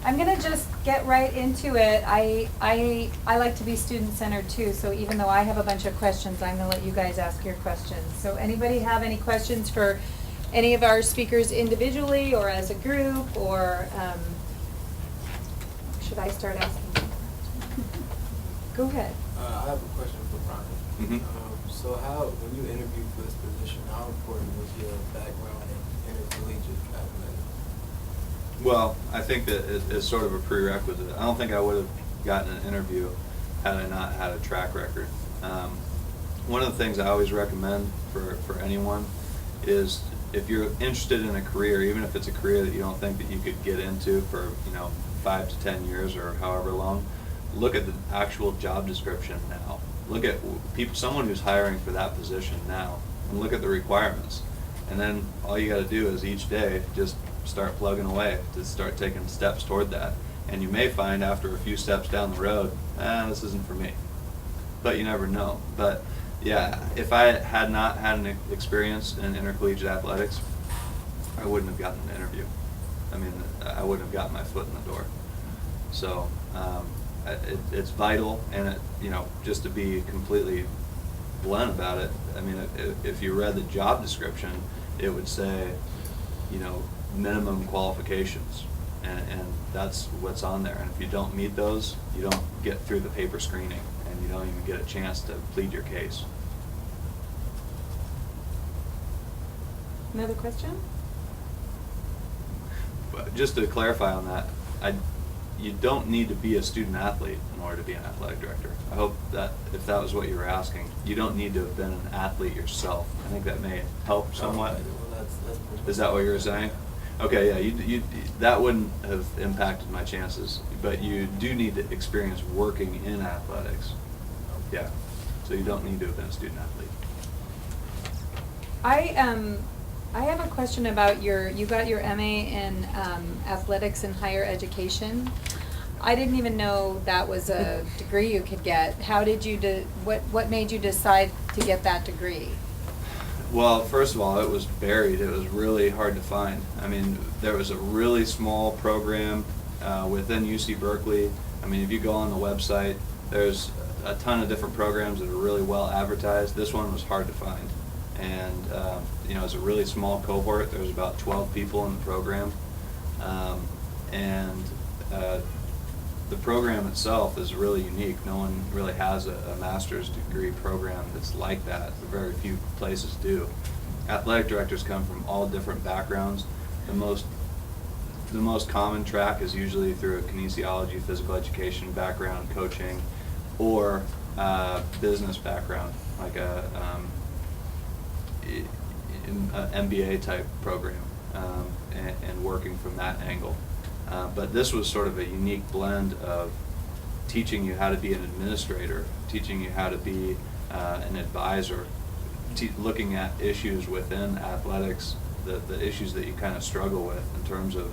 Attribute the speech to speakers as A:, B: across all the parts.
A: I'm gonna just get right into it. I like to be student-centered too, so even though I have a bunch of questions, I'm gonna let you guys ask your questions. So anybody have any questions for any of our speakers individually or as a group, or should I start asking? Go ahead.
B: I have a question for Brian. So when you interviewed for this position, how important was your background in intercollegiate athletics?
C: Well, I think that it's sort of a prerequisite. I don't think I would have gotten an interview had I not had a track record. One of the things I always recommend for anyone is, if you're interested in a career, even if it's a career that you don't think that you could get into for 5 to 10 years or however long, look at the actual job description now. Look at someone who's hiring for that position now, and look at the requirements. And then all you got to do is each day just start plugging away to start taking steps toward that. And you may find after a few steps down the road, this isn't for me. But you never know. But yeah, if I had not had an experience in intercollegiate athletics, I wouldn't have gotten an interview. I mean, I wouldn't have gotten my foot in the door. So it's vital, and just to be completely blunt about it, I mean, if you read the job description, it would say, minimum qualifications, and that's what's on there. And if you don't meet those, you don't get through the paper screening, and you don't even get a chance to plead your case.
A: Another question?
C: But just to clarify on that, you don't need to be a student athlete in order to be an athletic director. I hope that if that was what you were asking, you don't need to have been an athlete yourself. I think that may help somewhat. Is that what you were saying? Okay, yeah, you that wouldn't have impacted my chances, but you do need to experience working in athletics. Yeah, so you don't need to have been a student athlete.
A: I have a question about you got your MA in athletics and higher education. I didn't even know that was a degree you could get. How did you what made you decide to get that degree?
C: Well, first of all, it was buried. It was really hard to find. I mean, there was a really small program within UC Berkeley. I mean, if you go on the website, there's a ton of different programs that are really well advertised. This one was hard to find. And, it's a really small cohort. There's about 12 people in the program. The program itself is really unique. No one really has a master's degree program that's like that. Very few places do. Athletic directors come from all different backgrounds. The most common track is usually through a kinesiology, physical education background, coaching, or business background, like a MBA type program, and working from that angle. But this was sort of a unique blend of teaching you how to be an administrator, teaching you how to be an advisor, looking at issues within athletics, the issues that you kind of struggle with in terms of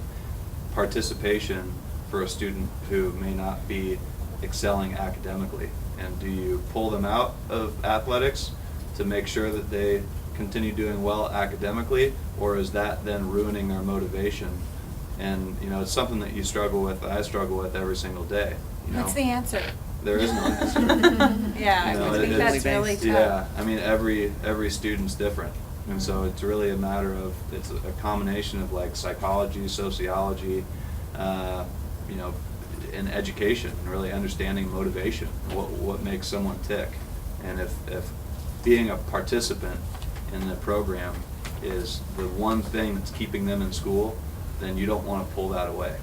C: participation for a student who may not be excelling academically. And do you pull them out of athletics to make sure that they continue doing well academically, or is that then ruining their motivation? And it's something that you struggle with, that I struggle with every single day.
A: What's the answer?
C: There is no answer.
A: Yeah, I think that's really tough.
C: Yeah, I mean, every student's different, and so it's really a matter of, it's a combination of like psychology, sociology, and education, and really understanding motivation, what makes someone tick. And if being a participant in the program is the one thing that's keeping them in school, then you don't want to pull that away,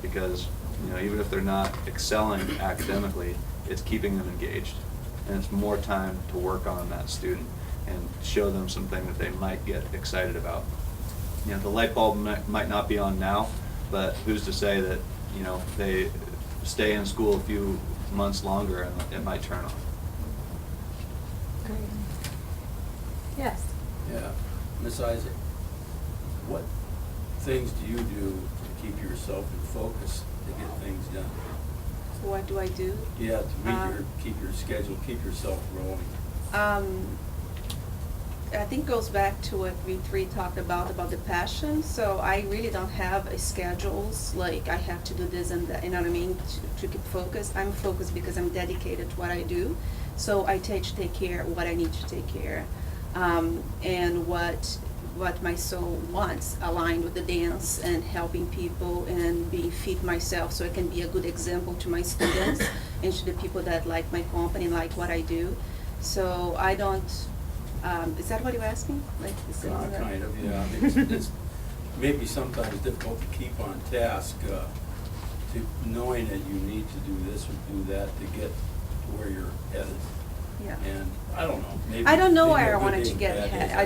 C: because even if they're not excelling academically, it's keeping them engaged, and it's more time to work on that student and show them something that they might get excited about. The light bulb might not be on now, but who's to say that they stay in school a few months longer and it might turn on.
A: Great. Yes.
D: Yeah, Miss Isaac, what things do you do to keep yourself in focus to get things done?
E: So what do I do?
D: Yeah, to keep your schedule, keep yourself rolling.
E: I think goes back to what we three talked about the passion. So I really don't have a schedules, like I have to do this and that, you know what I mean, to keep focused. I'm focused because I'm dedicated to what I do. So I take care of what I need to take care, and what my soul wants, aligned with the dance and helping people and being fit myself, so I can be a good example to my students and to the people that like my company, like what I do. So I don't. Is that what you're asking? Like,
D: Kind of, yeah. It's maybe sometimes difficult to keep on task, to knowing that you need to do this or do that to get to where you're headed.
E: Yeah.
D: And I don't know, maybe.
E: I don't know
D: maybe
E: where
D: a
E: I
D: good
E: wanted
D: day
E: to
D: and
E: get
D: bad
E: ahead.
D: days,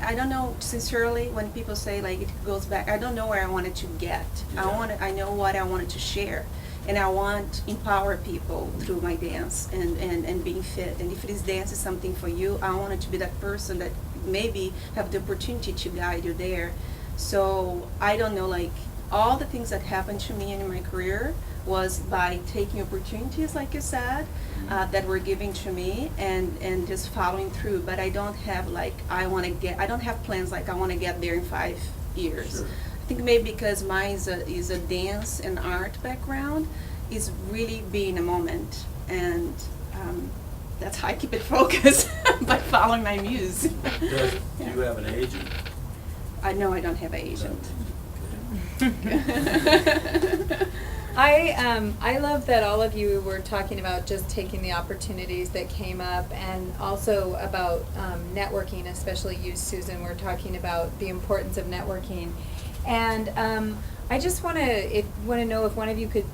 E: I don't know sincerely when people say like it goes back. I don't know where I wanted to get.
D: Yeah.
E: I know what I wanted to share, and I want to empower people through my dance and being fit. And if this dance is something for you, I wanted to be that person that maybe have the opportunity to guide you there. So I don't know, like all the things that happened to me in my career was by taking opportunities, like you said, that were given to me and just following through. But I don't have like I don't have plans like I want to get there in 5 years.
D: Sure.
E: I think maybe because mine is a dance and art background, is really being a moment, and that's how I keep it focused by following my muse.
D: Do you have an agent?
E: I know I don't have an agent.
A: I love that all of you were talking about just taking the opportunities that came up, and also about networking, especially you, Susan, were talking about the importance of networking. And I just want to know if one of you could,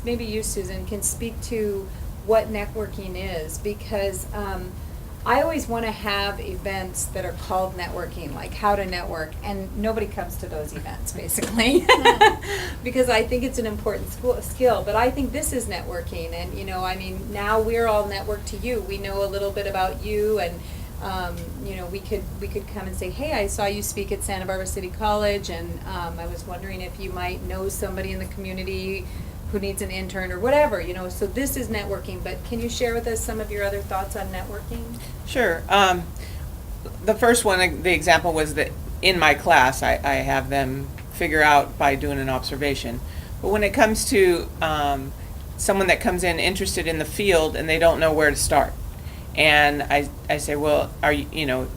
A: maybe you, Susan, can speak to what networking is, because I always want to have events that are called networking, like how to network, and nobody comes to those events, basically, because I think it's an important skill. But I think this is networking, and you know, I mean, now we're all networked to you. We know a little bit about you, and you know, we could come and say, hey, I saw you speak at Santa Barbara City College, and I was wondering if you might know somebody in the community who needs an intern or whatever, you know. So this is networking, but can you share with us some of your other thoughts on networking?
F: Sure. The first one, the example was that in my class, I have them figure out by doing an observation. But when it comes to someone that comes in interested in the field and they don't know where to start, and I say, well, are you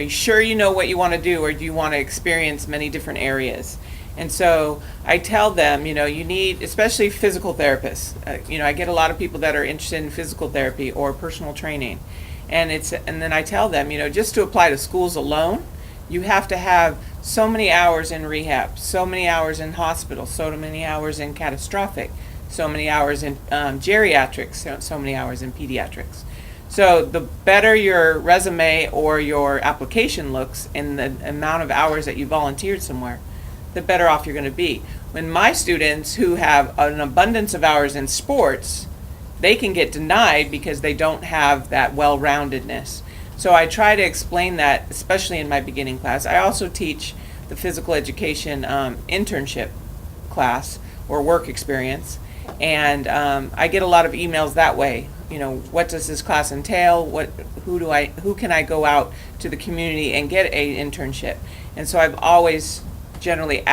F: sure you know what you want to do, or do you want to experience many different areas? And so I tell them, you need, especially physical therapists. I get a lot of people that are interested in physical therapy or personal training, and then I tell them, just to apply to schools alone, you have to have so many hours in rehab, so many hours in hospital, so many hours in catastrophic, so many hours in geriatrics, so many hours in pediatrics. So the better your resume or your application looks and the amount of hours that you volunteered somewhere, the better off you're going to be. When my students who have an abundance of hours in sports, they can get denied because they don't have that well-roundedness. So I try to explain that, especially in my beginning class. I also teach the physical education internship class or work experience, and I get a lot of emails that way. What does this class entail? Who can I go out to the community and get a internship? And so I've always generally,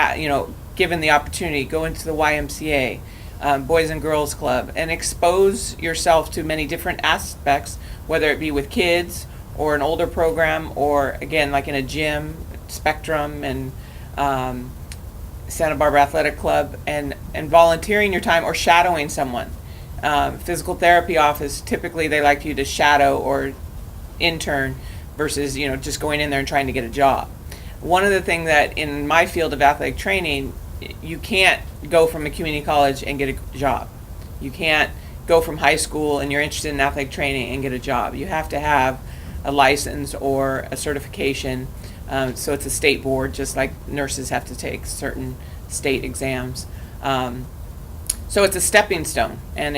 F: given the opportunity, go into the YMCA, Boys and Girls Club, and expose yourself to many different aspects, whether it be with kids or an older program, or again, like in a gym, Spectrum, and Santa Barbara Athletic Club, and volunteering your time or shadowing someone. Physical therapy office, typically they like you to shadow or intern versus, just going in there and trying to get a job. One of the things that in my field of athletic training, you can't go from a community college and get a job. You can't go from high school and you're interested in athletic training and get a job. You have to have a license or a certification. So it's a state board, just like nurses have to take certain state exams. So it's a stepping stone, and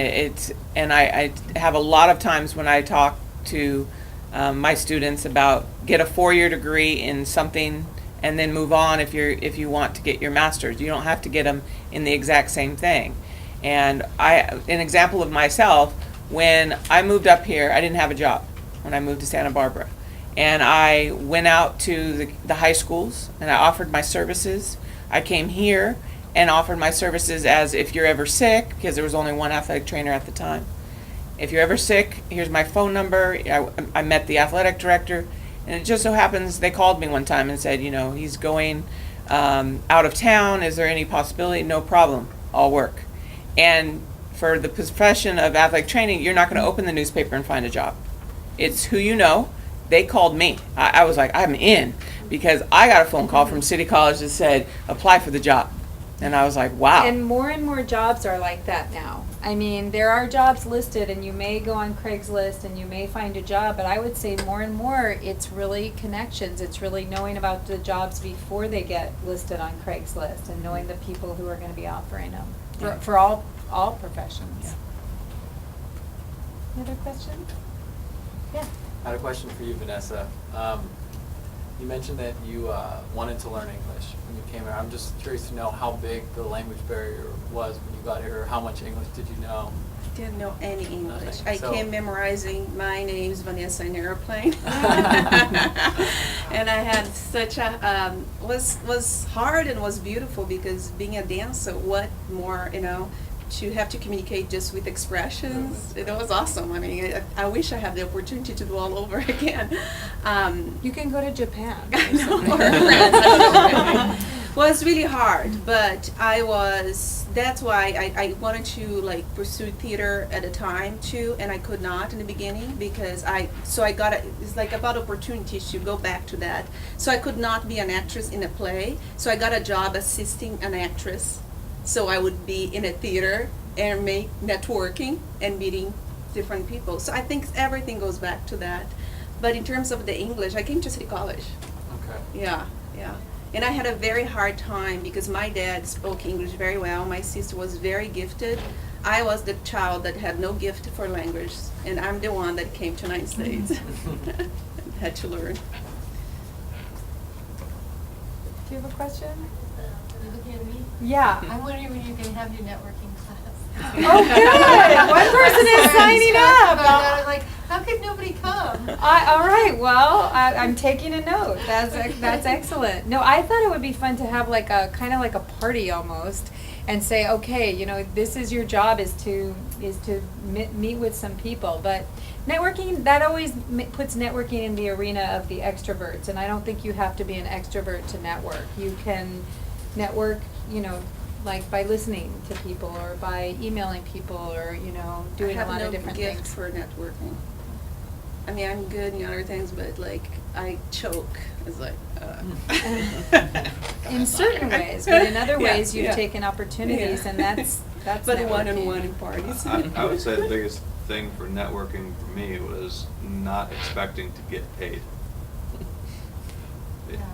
F: I have a lot of times when I talk to my students about get a 4-year degree in something and then move on if you want to get your master's. You don't have to get them in the exact same thing. And an example of myself, when I moved up here, I didn't have a job when I moved to Santa Barbara, And I went out to the high schools and I offered my services. I came here and offered my services as if you're ever sick, because there was only one athletic trainer at the time. If you're ever sick, here's my phone number. I met the athletic director, and it just so happens they called me one time and said, he's going out of town. Is there any possibility? No problem. I'll work. And for the profession of athletic training, you're not going to open the newspaper and find a job. It's who you know. They called me. I was like, I'm in, because I got a phone call from City College that said, apply for the job. And I was like, wow.
A: And more jobs are like that now. I mean, there are jobs listed, and you may go on Craigslist and you may find a job, but I would say more and more it's really connections. It's really knowing about the jobs before they get listed on Craigslist and knowing the people who are going to be offering them for all professions.
F: Yeah.
A: Any other questions? Yeah.
G: I had a question for you, Vanessa. You mentioned that you wanted to learn English when you came here. I'm just curious to know how big the language barrier was when you got here, or how much English did you know?
E: I didn't know any English.
G: Nothing.
E: I
G: So-
E: came memorizing my name's Vanessa in airplane. And I had such a, was hard and was beautiful, because being a dancer, what more, to have to communicate just with expressions. It was awesome. I mean, I wish I had the opportunity to do all over again.
A: You can go to Japan.
E: I know, or France, I don't know. Was really hard, but that's why I wanted to pursue theater at a time too, and I could not in the beginning, because it's like about opportunities to go back to that. So I could not be an actress in a play, so I got a job assisting an actress. So I would be in a theater and make networking and meeting different people. So I think everything goes back to that. But in terms of the English, I came to City College.
G: Okay.
E: Yeah. And I had a very hard time, because my dad spoke English very well. My sister was very gifted. I was the child that had no gift for language, and I'm the one that came to United States and had to learn.
A: Do you have a question?
H: Are you looking at me?
A: Yeah.
H: I'm wondering when you're going to have your networking class.
A: Oh, good. One person is signing up.
H: I'm like, how could nobody come?
A: All right. Well, I'm taking a note. That's excellent. No, I thought it would be fun to have like a kind of like a party almost, and say, okay, this is your job is to meet with some people. But networking, that always puts networking in the arena of the extroverts, and I don't think you have to be an extrovert to network. You can network, like by listening to people or by emailing people or doing a lot of different
E: I have no
A: things.
E: gift for networking. I mean, I'm good in other things, but I choke. It's like.
A: In certain ways, but in other
E: Yeah,
A: ways you've
E: yeah.
A: taken opportunities,
E: Yeah.
A: and that's
E: But
A: networking.
E: one-on-one parties.
C: I would say the biggest thing for networking for me was not expecting to get paid.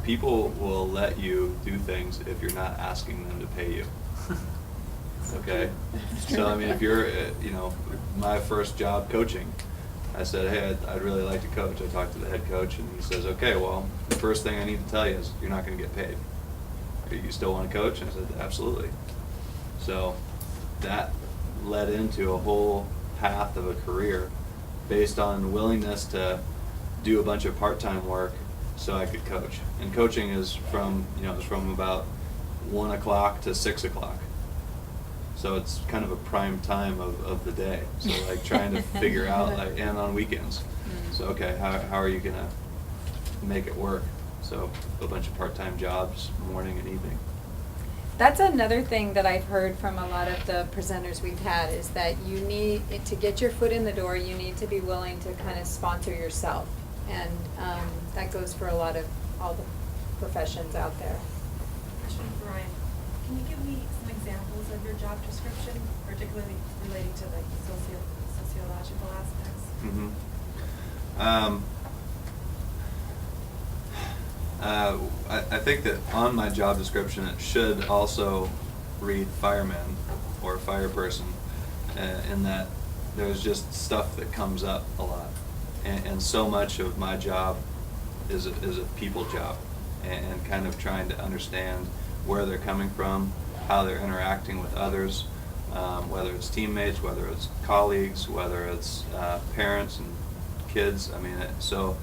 C: People will let you do things if you're not asking them to pay you. Okay? So, I mean, if you're, my first job coaching, I said, hey, I'd really like to coach. I talked to the head coach, and he says, okay, well, the first thing I need to tell you is you're not going to get paid. You still want to coach? And I said, absolutely. So that led into a whole path of a career based on willingness to do a bunch of part-time work so I could coach. And coaching is from about 1 o'clock to 6 o'clock. So it's kind of a prime time of the day. So trying to figure out and on weekends. So okay, how are you gonna make it work? So a bunch of part-time jobs, morning and evening.
A: That's another thing that I've heard from a lot of the presenters we've had, is that you need, to get your foot in the door, you need to be willing to kind of sponsor yourself. And that goes for a lot of all the professions out there.
I: Question for Ryan. Can you give me some examples of your job description, particularly relating to the sociological aspects?
C: Mm-hmm. I think that on my job description it should also read fireman or fire person, in that there's just stuff that comes up a lot, and so much of my job is a people job, and kind of trying to understand where they're coming from, how they're interacting with others, whether it's teammates, whether it's colleagues, whether it's parents and kids. I mean, so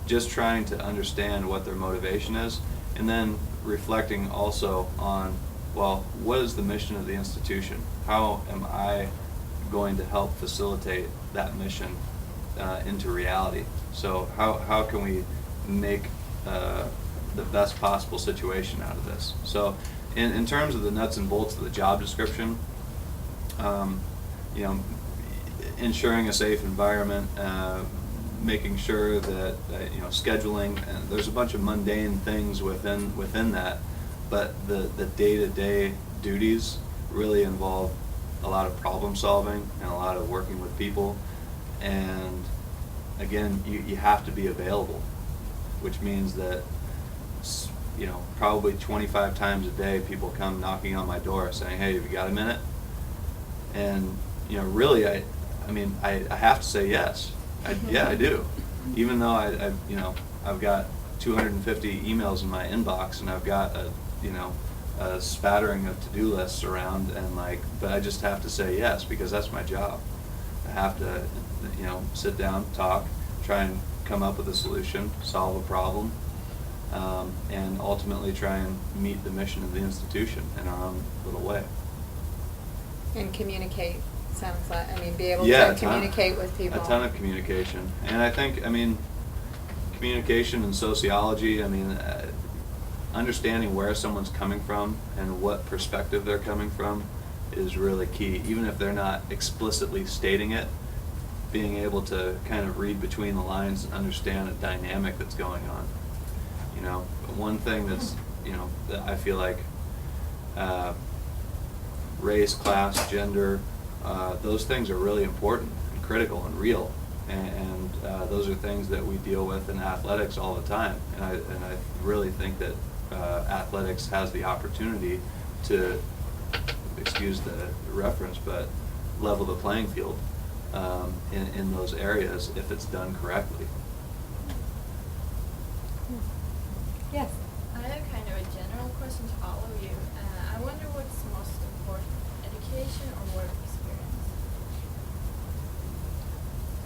C: just trying to understand what their motivation is, and then reflecting also on, well, what is the mission of the institution? How am I going to help facilitate that mission into reality? So how can we make the best possible situation out of this? So in terms of the nuts and bolts of the job description, ensuring a safe environment, making sure that scheduling, and there's a bunch of mundane things within that, but the day-to-day duties really involve a lot of problem solving and a lot of working with people. And again, you have to be available, which means that probably 25 times a day people come knocking on my door saying, hey, have you got a minute? And really I have to say yes. Yeah, I do. Even though I've got 250 emails in my inbox, and I've got a spattering of to-do lists around, and but I just have to say yes, because that's my job. I have to sit down, talk, try and come up with a solution, solve a problem, and ultimately try and meet the mission of the institution in our own little way.
A: And communicate, sounds like, be able
C: Yeah,
A: to communicate with people.
C: A ton of communication. And I think, communication and sociology, understanding where someone's coming from and what perspective they're coming from is really key. Even if they're not explicitly stating it, being able to kind of read between the lines and understand a dynamic that's going on. One thing that's, that I feel like race, class, gender, those things are really important and critical and real, and those are things that we deal with in athletics all the time. And I really think that athletics has the opportunity to, excuse the reference, but level the playing field in those areas if it's done correctly.
A: Yes.
J: I have kind of a general question to all of you. I wonder what's most important, education or work experience?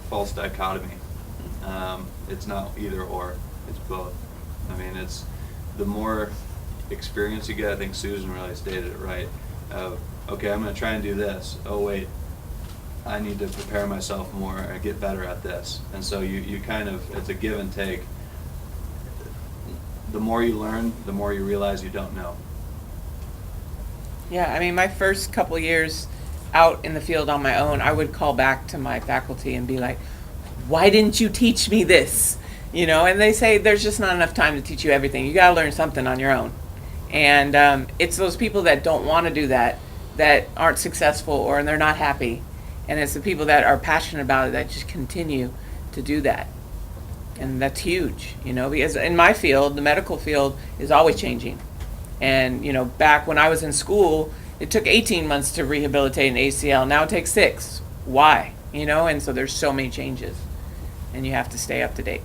C: False dichotomy. It's not either or, it's both. It's the more experience you get, I think Susan really stated it right. Okay, I'm going to try and do this. Oh wait, I need to prepare myself more and get better at this. And so you kind of, it's a give and take. The more you learn, the more you realize you don't know.
F: Yeah, my first couple of years out in the field on my own, I would call back to my faculty and be like, why didn't you teach me this? And they say there's just not enough time to teach you everything. You got to learn something on your own. And it's those people that don't want to do that aren't successful, or they're not happy. And it's the people that are passionate about it that just continue to do that. And that's huge, because in my field, the medical field is always changing. And, back when I was in school, it took 18 months to rehabilitate an ACL. Now it takes 6. Why? And so there's so many changes, and you have to stay up to date.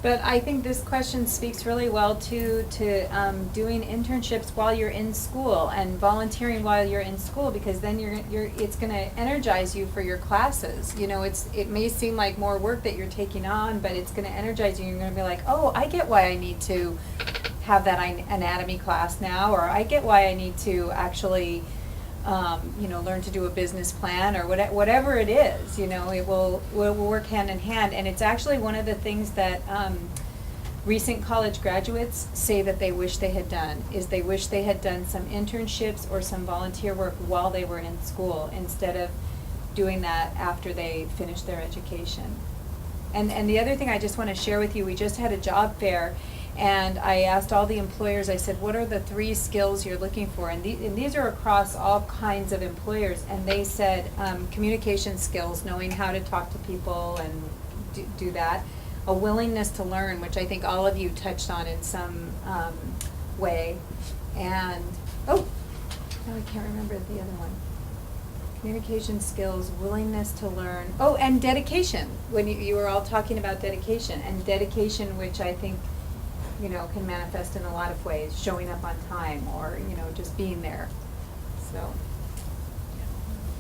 A: But I think this question speaks really well to doing internships while you're in school and volunteering while you're in school, because then it's going to energize you for your classes. It may seem like more work that you're taking on, but it's going to energize you. You're going to be like, oh, I get why I need to have that anatomy class now, or I get why I need to actually learn to do a business plan, or whatever it is. It will work hand in hand. And it's actually one of the things that recent college graduates say that they wish they had done, is they wish they had done some internships or some volunteer work while they were in school, instead of doing that after they finished their education. And the other thing I just want to share with you, we just had a job fair, and I asked all the employers, I said, what are the 3 skills you're looking for? And these are across all kinds of employers. And they said communication skills, knowing how to talk to people and do that. A willingness to learn, which I think all of you touched on in some way. And, now I can't remember the other one. Communication skills, willingness to learn. Oh, and dedication, when you were all talking about dedication. And dedication, which I think can manifest in a lot of ways, showing up on time, or, just being there. So,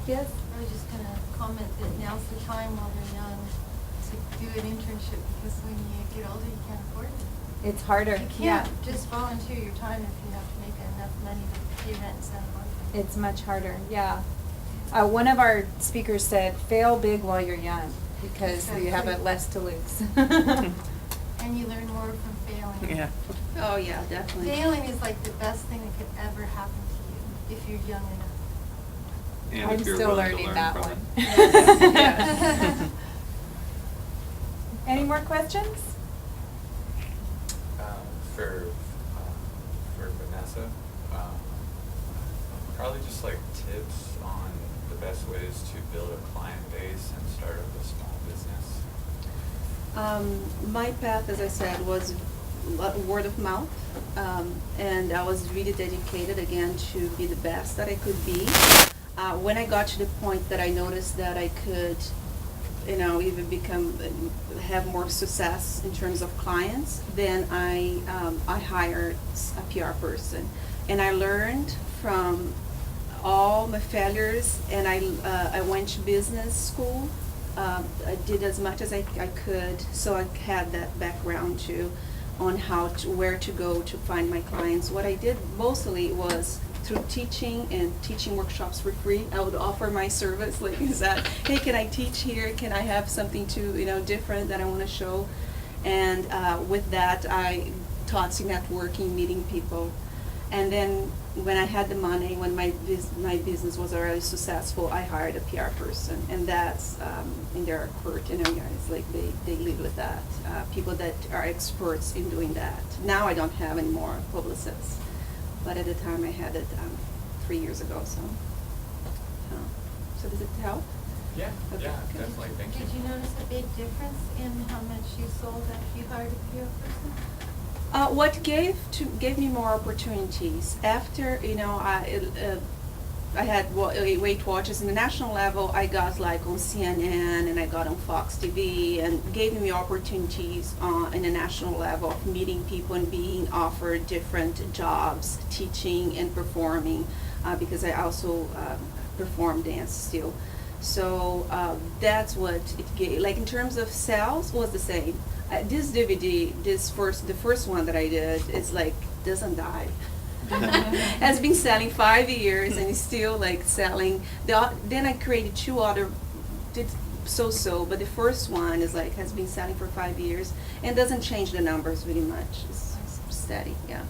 A: yes?
H: I was just gonna comment that now's the time while they're young to do an internship because when you get older, you can't afford it.
A: It's harder,
H: You
A: yeah.
H: can't just volunteer your time if you have to make enough money to pay rent and send a month.
A: It's much harder, yeah. One of our speakers said, fail big while you're young, because you have
H: Exactly.
A: less to lose.
H: And you learn more from failing.
F: Yeah.
E: Oh, yeah, definitely.
H: Failing is like the best thing that could ever happen to you if you're young enough.
C: And
A: I'm
C: if you're
A: still
C: willing to
A: learning
C: learn
A: that
C: from
A: one.
C: it.
A: Yes. Any more questions?
K: For Vanessa, probably just like tips on the best ways to build a client base and start up a small business.
E: My path, as I said, was word of mouth, and I was really dedicated again to be the best that I could be. When I got to the point that I noticed that I could, even have more success in terms of clients, then I hired a PR person, and I learned from all my failures, and I went to business school. I did as much as I could, so I had that background too on where to go to find my clients. What I did mostly was through teaching and teaching workshops for free. I would offer my service, like, is that, hey, can I teach here? Can I have something different that I want to show? And with that, I taught networking, meeting people. And then when I had the money, when my business was already successful, I hired a PR person, and that's in their court, guys, like they live with that. People that are experts in doing that. Now I don't have any more publicists, but at the time I had it 3 years ago. So does it help?
K: Yeah,
E: Okay,
K: yeah,
E: okay.
K: definitely, thank you.
H: Did you notice a big difference in how much you sold after you hired a PR person?
E: What gave me more opportunities after I had Weight Watchers in the national level. I got like on CNN and I got on Fox TV, and gave me opportunities in the national level of meeting people and being offered different jobs, teaching and performing, because I also perform dance still. So that's what it gave. Like in terms of sales, was the same. This DVD, the first one that I did, is like doesn't die. Has been selling 5 years and is still like selling. Then I created 2 other, did so, but the first one is like has been selling for 5 years and doesn't change the numbers really much. It's steady, yeah.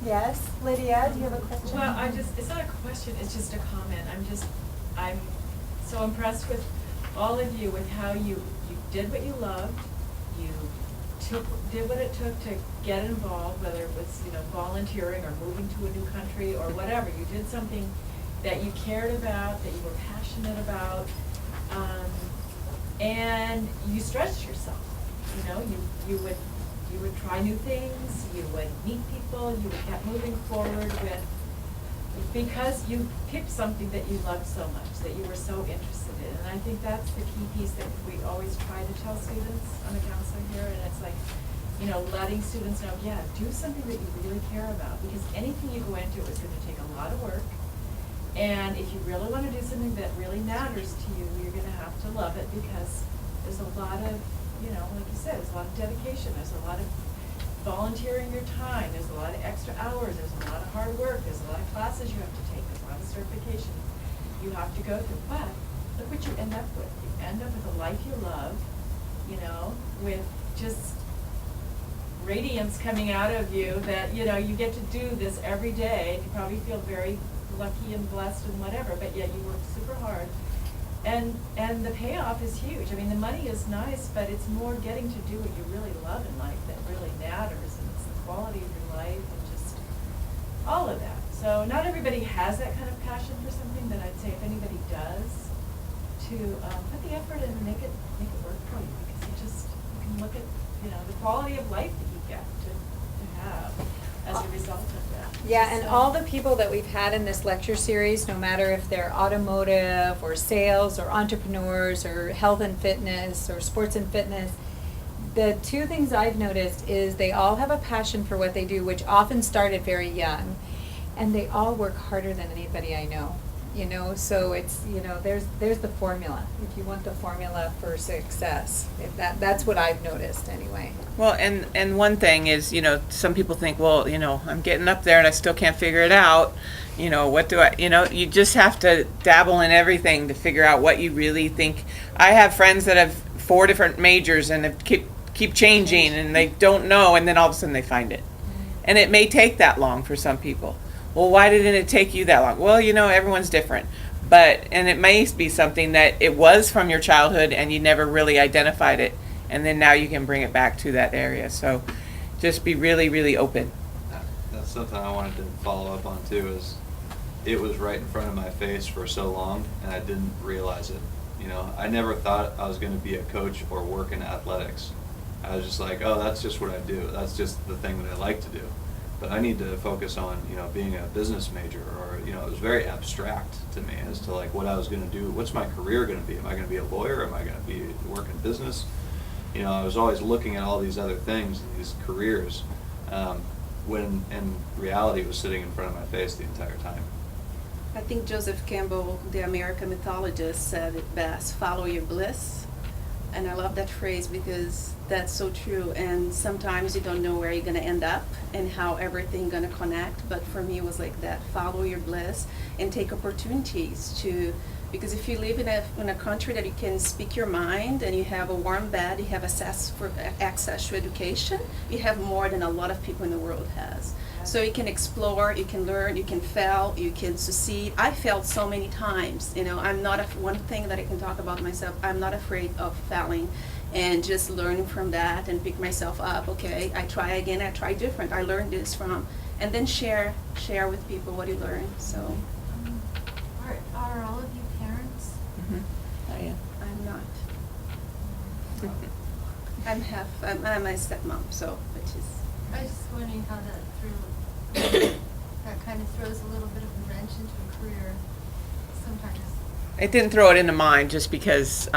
A: Yes, Lydia, do you have a question?
I: Well, it's not a question, it's just a comment. I'm so impressed with all of you with how you did what you loved, you did what it took to get involved, whether it was, volunteering or moving to a new country or whatever. You did something that you cared about, that you were passionate about, and you stretched yourself. You would try new things, you would meet people, you would keep moving forward because you picked something that you loved so much, that you were so interested in. And I think that's the key piece that we always try to tell students. I'm a counselor here, and it's like, letting students know, yeah, do something that you really care about, because anything you go into is going to take a lot of work. And if you really want to do something that really matters to you, you're going to have to love it, because there's a lot of, like you said, there's a lot of dedication, there's a lot of volunteering your time, there's a lot of extra hours, there's a lot of hard work, there's a lot of classes you have to take, there's a lot of certifications you have to go through. But look what you end up with. You end up with a life you love, with just radiance coming out of you that, you get to do this every day. You probably feel very lucky and blessed and whatever, but yet you work super hard. And the payoff is huge. I mean, the money is nice, but it's more getting to do what you really love in life that really matters, and it's the quality of your life and just all of that. So not everybody has that kind of passion for something, but I'd say if anybody does, to put the effort in and make it work for you, because you can look at the quality of life that you get to have as a result of that.
A: Yeah, and
I: So-
A: all the people that we've had in this lecture series, no matter if they're automotive or sales or entrepreneurs or health and fitness or sports and fitness, the 2 things I've noticed is they all have a passion for what they do, which often started very young, and they all work harder than anybody I know. you know, so it's, you know, there's the formula. If you want the formula for success, if that's what I've noticed anyway.
F: Well, and one thing is, you know, some people think, well, you know, I'm getting up there and I still can't figure it out. You know, what do I, you know, you just have to dabble in everything to figure out what you really think. I have friends that have 4 different majors and have keep changing and they don't know, and then all of a sudden they find it. And it may take that long for some people. Well, why didn't it take you that long? Well, you know, everyone's different. And it may be something that it was from your childhood and you never really identified it, and then now you can bring it back to that area. So just be really, really open.
C: That's something I wanted to follow up on too, is it was right in front of my face for so long and I didn't realize it. You know, I never thought I was going to be a coach or work in athletics. I was just like, oh, that's just what I do. That's just the thing that I like to do. But I need to focus on, you know, being a business major, or, you know, it was very abstract to me as to like what I was going to do. What's my career going to be? Am I going to be a lawyer? Am I going to be work in business? You know, I was always looking at all these other things, these careers, when in reality it was sitting in front of my face the entire time.
E: I think Joseph Campbell, the American mythologist, said it best, follow your bliss. And I love that phrase because that's so true. And sometimes you don't know where you're going to end up and how everything going to connect. But for me, it was like that, follow your bliss and take opportunities to, because if you live in a country that you can speak your mind and you have a warm bed, you have access to education, you have more than a lot of people in the world has. So you can explore, you can learn, you can fail, you can succeed. I failed so many times. You know, I'm not one thing that I can talk about myself. I'm not afraid of failing, and just learning from that and pick myself up. Okay, I try again. I try different. I learned this from, and then share with people what you learn. So.
H: Are all of you parents?
F: Mm-hmm. I am.
E: I'm not. I'm a stepmom, so which is.
H: I was just wondering how that kind of throws a little bit of a wrench into a career sometimes.
F: It didn't throw it into mine just because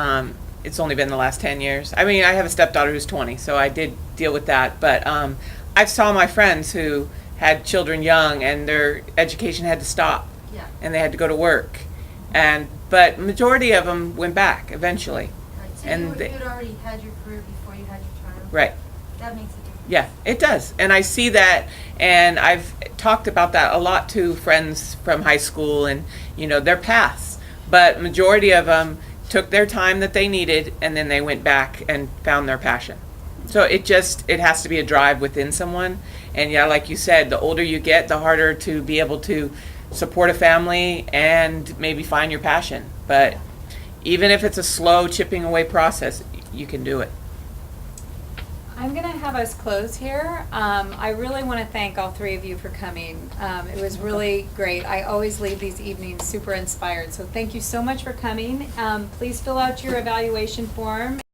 F: it's only been the last 10 years. I mean, I have a stepdaughter who's 20, so I did deal with that. But I saw my friends who had children young and their education had to stop.
H: Yeah.
F: And they had to go to work. But majority of them went back eventually.
H: Right. So
F: And
H: you
F: they-
H: had already had your career before you had your child.
F: Right.
H: That makes a difference.
F: Yeah, it does. And I see that, and I've talked about that a lot to friends from high school and, you know, their paths. But majority of them took their time that they needed, and then they went back and found their passion. So it has to be a drive within someone. And yeah, like you said, the older you get, the harder to be able to support a family and maybe find your passion. But even if it's a slow chipping away process, you can do it.
A: I'm going to have us close here. I really want to thank all 3 of you for coming. It was really great. I always leave these evenings super inspired. So thank you so much for coming. Please fill out your evaluation form.